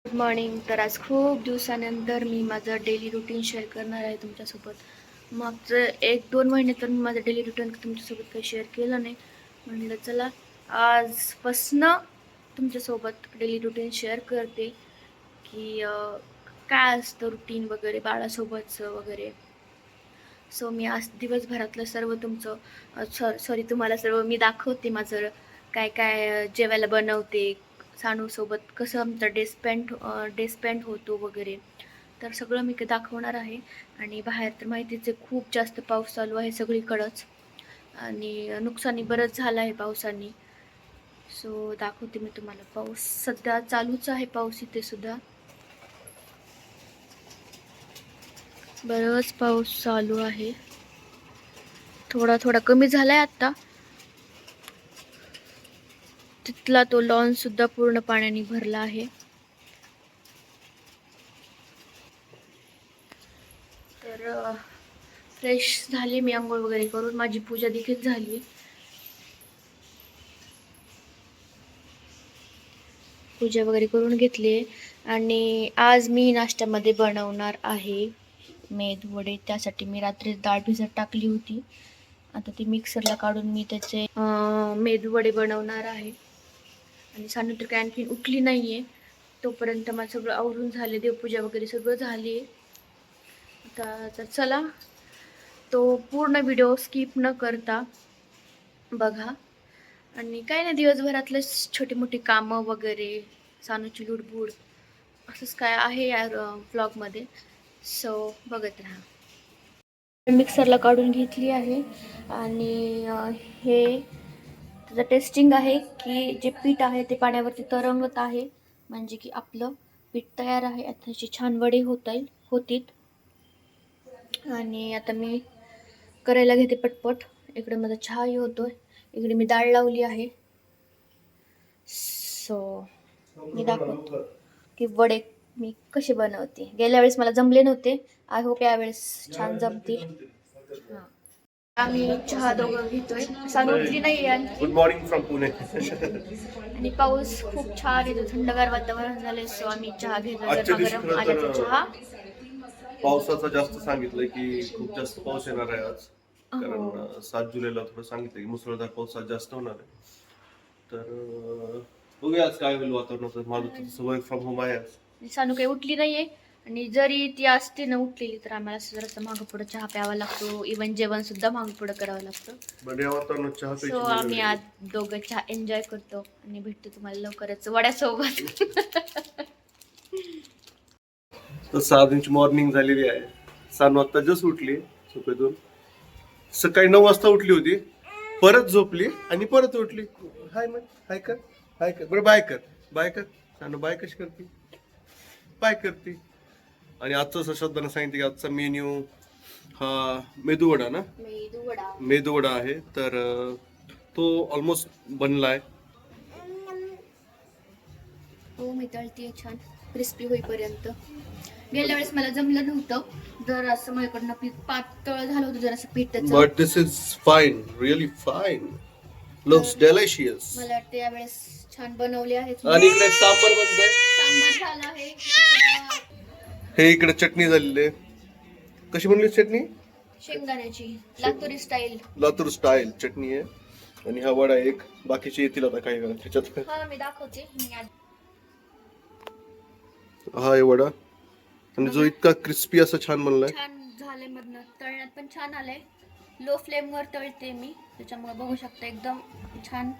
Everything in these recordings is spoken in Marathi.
Good morning. तर आज खूप दिवसानंतर मी माझं डेली रुटीन शेअर करणार आहे तुमच्यासोबत. मागचं 1-2 महिने तर मी माझं डेली रुटीन तुमच्यासोबत काही शेअर केलं नाही. म्हणलं चला आजपासनं तुमच्यासोबत डेली रुटीन शेअर करते की काय असतं रुटीन वगैरे बाळासोबतचं वगैरे. सो मी आज दिवसभरातलं सर्व तुमचं सॉरी तुम्हाला सर्व मी दाखवते माझं काय काय जेवायला बनवते, सानूसोबत कसं आमचा डे स्पेंड होतो वगैरे. तर सगळं मी दाखवणार आहे. आणि बाहेर तर माहितीच आहे खूप जास्त पाऊस चालू आहे सगळीकडंच आणि नुकसानी बरंच झालं आहे पावसाने. सो दाखवते मी तुम्हाला. पाऊस सध्या चालूच आहे, पाऊस इथे सुद्धा बरंच पाऊस चालू आहे. थोडा थोडा कमी झालाय आता. तिथला तो लॉन सुद्धा पूर्ण पाण्याने भरला आहे. तर फ्रेश झाले मी, आंघोळ वगैरे करून माझी पूजा देखील झाली. पूजा वगैरे करून घेतली आणि आज मी नाश्त्यामध्ये बनवणार आहे मेदू वडे. त्यासाठी मी रात्री डाळ भिजत टाकली होती. आता ती मिक्सरला काढून मी त्याचे मेदू वडे बनवणार आहे. आणि सानू तर काय आणखी उठली नाहीये. तोपर्यंत मला सगळं आवरून झाले, देवपूजा वगैरे सगळं झाली. आता तर चला तो पूर्ण व्हिडिओ स्किप न करता बघा. आणि काय नाही, दिवसभरातले छोटी मोठी कामं वगैरे, सानूची लुडबुड, असंच काय आहे या व्लॉगमध्ये. सो बघत राहा. मिक्सरला काढून घेतली आहे आणि हे त्याचं टेस्टिंग आहे की जे पीठ आहे ते पाण्यावरती तरंगत आहे, म्हणजे की आपलं पीठ तयार आहे. आता त्याची छान वडे होतील. आणि आता मी करायला घेते पटपट. इकडे माझा चहाही होतोय, इकडे मी डाळ लावली आहे. सो मी दाखवतो की वडे मी कसे बनवते. गेल्या वेळेस मला जमले नव्हते, आय होप यावेळेस छान जमतील. हां, आम्ही चहा दोघं घेतोय. सानू उठली नाही आणखी. Good morning from Pune. आणि पाऊस खूप छान येतो, थंडगार वातावरण झाले. सो आम्ही चहा घेतो आजच्या दिवशी गरम खरं आल्याचा तर चहा. पावसाचं जास्त सांगितलंय की खूप जास्त पाऊस येणार आहे आज. हो. कारण 7 जुलैला थोडं सांगितलंय की मुसळधार पाऊस आज जास्त होणार आहे. तर बघूया आज काय होईल वातावरणाचं. माझं तसं वर्क फ्रॉम होम आहे आज. सानू काही उठली नाहीये. आणि जरी ती असते ना उठलेली तर आम्हाला जरासं मागं पुढं चहा प्यावा लागतो. इव्हन जेवण सुद्धा मागं पुढं करावं लागतं. बट या वातावरणात चहा सो प्यायची आम्ही मजा आज दोघं चहा एन्जॉय करतो आणि भेटतो तुम्हाला लवकरच वड्यासोबत. तर 6 दिनची मॉर्निंग झालेली आहे. सानू आता जस्ट उठली झोपेतून. सकाळी 9 वाजता उठली होती, परत झोपली आणि परत उठली. हाय मग हाय कर, हाय कर, बरं बाय कर, बाय कर. सानू बाय कशी करते, बाय करते. आणि आजचं श्रद्धाने सांगितलं की आजचा मेन्यू हा मेदूवडा ना, मेदूवडा आहे. तर तो ऑलमोस्ट बनलाय. हो, मी तळते छान क्रिस्पी होईपर्यंत. गेल्या वेळेस मला जमलं नव्हतं, जर असं माझ्याकडनं पीठ पातळ झालं होतं, जर असं पीठ त्याचं. But this is fine, really fine, looks delicious. मला वाटतं यावेळेस छान बनवले आहेत. आणि इकडे सांबार बनतोय, सांबार झाला आहे. हे इकडे चटणी झालेली आहे. कशी बनली चटणी? शेंगदाण्याची लातूरी स्टाईल. लातूर स्टाईल चटणी आहे. आणि हा वडा एक, बाकीचे येतील आता काही वेळा त्याच्यात. हा मी दाखवते. हा आहे वडा, आणि जो इतका क्रिस्पी असं छान बनलाय. छान झाले, मधनं तळण्यात पण छान आलंय. लो फ्लेम वर तळते मी, त्याच्यामुळे बघू शकता एकदम छान.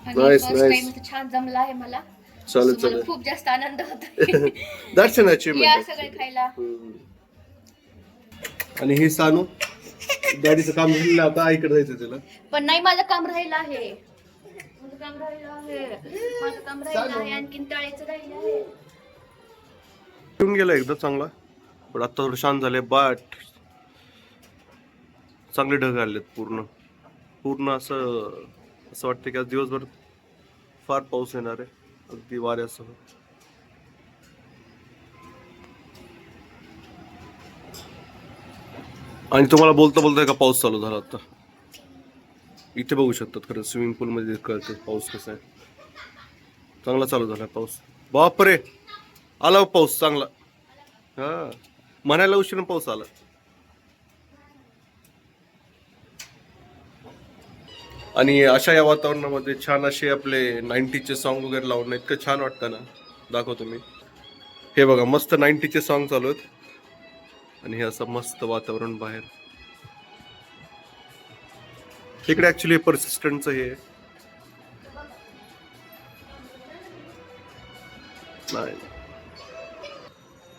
नाईस नाईस, छान जमला आहे मला. चालेल मला चालेल. खूप जास्त आनंद होतोय. दॅट्स अन या अचीवमेंट. सगळे खायला. आणि हे सानू गाडीचं काम झालेलं, आता आईकडे जायचं त्याला. पण नाही, माझं काम राहिलं आहे. माझं काम राहिलं आहे, आणखीन तळायचं राहिलं आहे. येऊन गेला एकदा चांगला, पण आता थोडं शांत झाले. बाट चांगले ढग आलेत पूर्ण पूर्ण. असं वाटतं की आज दिवसभर फार पाऊस येणार आहे, अगदी वाऱ्यासह. आणि तुम्हाला बोलता बोलता का पाऊस चालू झाला आता. इथे बघू शकतात, खरं स्विमिंग पूल मध्ये कळतं पाऊस कसा आहे. चांगला चालू झाला पाऊस. बापरे, आला पाऊस चांगला. हा, म्हणायला उशीर पाऊस आला. आणि अशा या वातावरणामध्ये छान असे आपले 90चे सॉन्ग वगैरे लावणं इतकं छान वाटतं ना. दाखवतो मी. हे बघा, मस्त 90चे सॉन्ग चालू आहेत आणि हे असं मस्त वातावरण बाहेर. इकडे ऍक्च्युली परसिस्टंटचं हे नाही.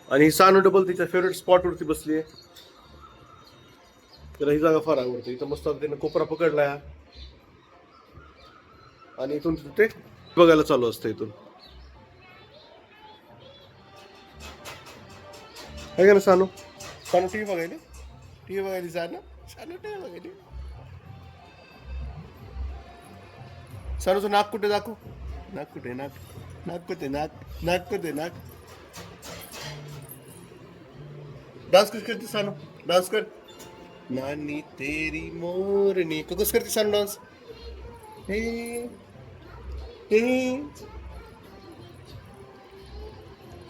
आणि सानू डबल तिच्या फेवरेट स्पॉट वरती बसली आहे. त्याला ही जागा फार आवडते. इथं मस्त तिने कोपरा पकडलाय आणि इथून ते बघायला चालू असतं इथून. आहे का ना सानू? सानू टीव्ही बघायली, टीव्ही बघायली. सानू सानू टीव्ही बघायली. सानूचं नाक कुठे दाखव. नाक कुठे, नाक नाक कुठे, नाक नाक कुठे, नाक. डान्स कस करते सानू? डान्स कर. नानी तेरी मोरनी. तू कसं करते सानू डान्स? हे हे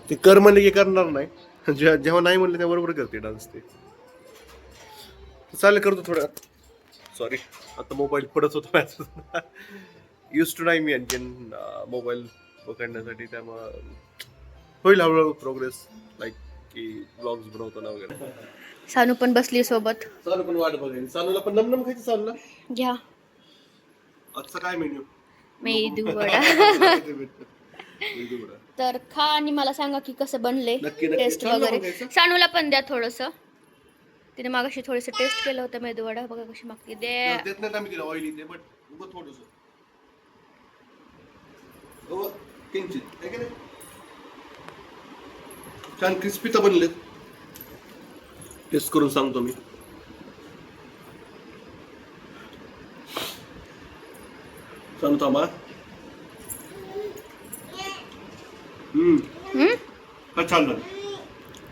ते कर म्हणले की करणार नाही. जेव्हा नाही म्हणलं तेव्हा बरोबर करते डान्स ते. चालेल, करतो थोड्या. सॉरी, आता मोबाईल पडत होता. युज टू नाही मी आणखीन मोबाईल पकडण्यासाठी, त्यामुळं होईल हळूहळू प्रोग्रेस. लाईक की ब्लॉग्स बनवताना वगैरे. सानू पण बसली सोबत. चालू पण वाट बघेल. चालूला पण नमनम खायचं. चालूला घ्या आजचा काय मेन्यू? मेदू वडा. मेदू वडा. तर खा आणि मला सांगा की कसं बनले, नक्की, नक्की. टेस्ट चाललं वगैरे. बघायचं. सानूला पण द्या थोडंसं. तिने मागाशी थोडंसं टेस्ट केलं होतं मेदू वडा. बघा कशी मागते. द्या. देत नाही आम्ही तिला ऑइल इथे, बट उगं थोडंसं किंचित आहे की नाही. छान क्रिस्पी तर बनलेत. टेस्ट करून सांगतो मी. सांगू थांबा. हा, छान झालं.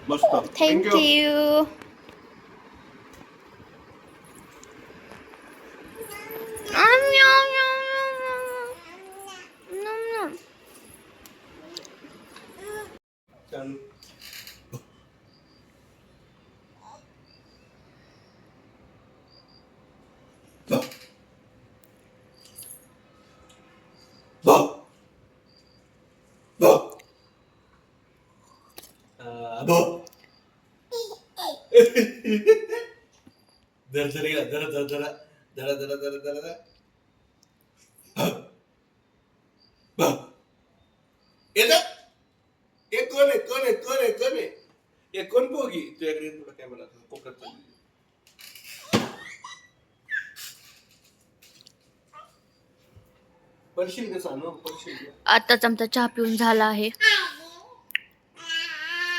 मस्त. थँक्यू. छान. कोण पोगी तुझ्याकडे थोडा कॅमेरा कोकणात चालली. पडशील का सांग, पडशील. आताच आमचा चहा पिऊन झाला आहे.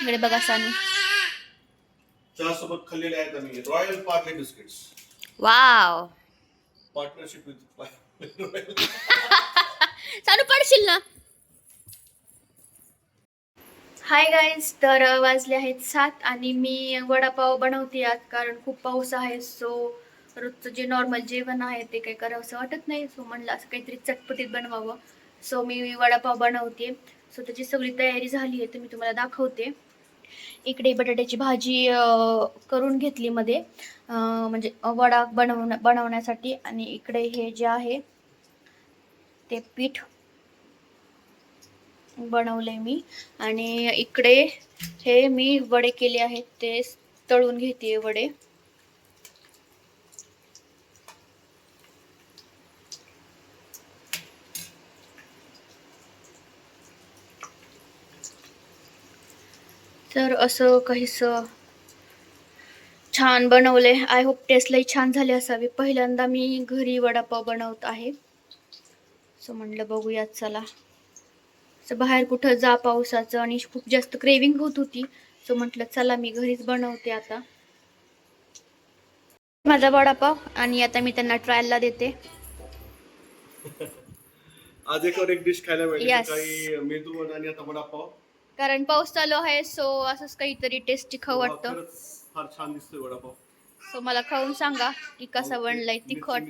इकडे बघा सानू. चहा सोबत खाल्लेले आहेत आम्ही royal Parle biscuits. Wow. Partnership with. Sanu पडशील ना. हाय गाईज, तर वाजले आहेत 7 आणि मी वडापाव बनवते आज, कारण खूप पाऊस आहे. सो रोजचं जे नॉर्मल जेवण आहे ते काही करावंसं वाटत नाही. सो म्हणलं असं काहीतरी चटपटीत बनवावं. सो मी वडापाव बनवते. सो त्याची सगळी तयारी झाली आहे तर मी तुम्हाला दाखवते. इकडे बटाट्याची भाजी करून घेतली मध्ये, म्हणजे वडा बनवण्यासाठी. आणि इकडे हे जे आहे ते पीठ बनवले मी. आणि इकडे हे मी वडे केले आहेत ते तळून घेते वडे. तर असं काहीसं छान बनवले. आय होप टेस्टलाही छान झाले असावे. पहिल्यांदा मी घरी वडापाव बनवत आहे. सो म्हणलं बघूयात चला. बाहेर कुठं जा पावसाचं आणि खूप जास्त क्रेविंग होत होती. सो म्हटलं चला मी घरीच बनवते आता माझा वडापाव. आणि आता मी त्यांना ट्रायलला देते. आज एक डिश खायला मिळते. Yes. काही मेदू वडा आणि आता वडापाव. कारण पाऊस चालू आहे. सो असंच काहीतरी टेस्टी खाऊ वाटतं. खरंच फार छान दिसतोय वडापाव. सो मला खाऊन सांगा की कसा बनलाय. तिखट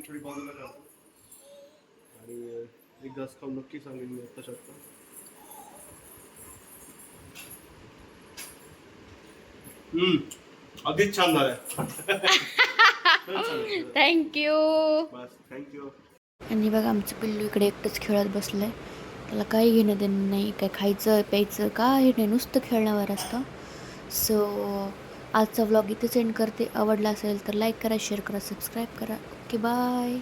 आणि एक घास खाऊन नक्की सांगेन मी आता शकतो. अगदीच छान झालंय. थँक्यू. बस थँक्यू. आणि बघा आमचं पिल्लू इकडे एकटंच खेळत बसलंय. त्याला काही घेणं देणं नाही, काय खायचं प्यायचं काही नाही, नुसतं खेळण्यावर असतं. सो आजचा व्लॉग इथेच एंड करते. आवडला असेल तर लाईक करा, शेअर करा, सबस्क्राईब करा. Okay bye.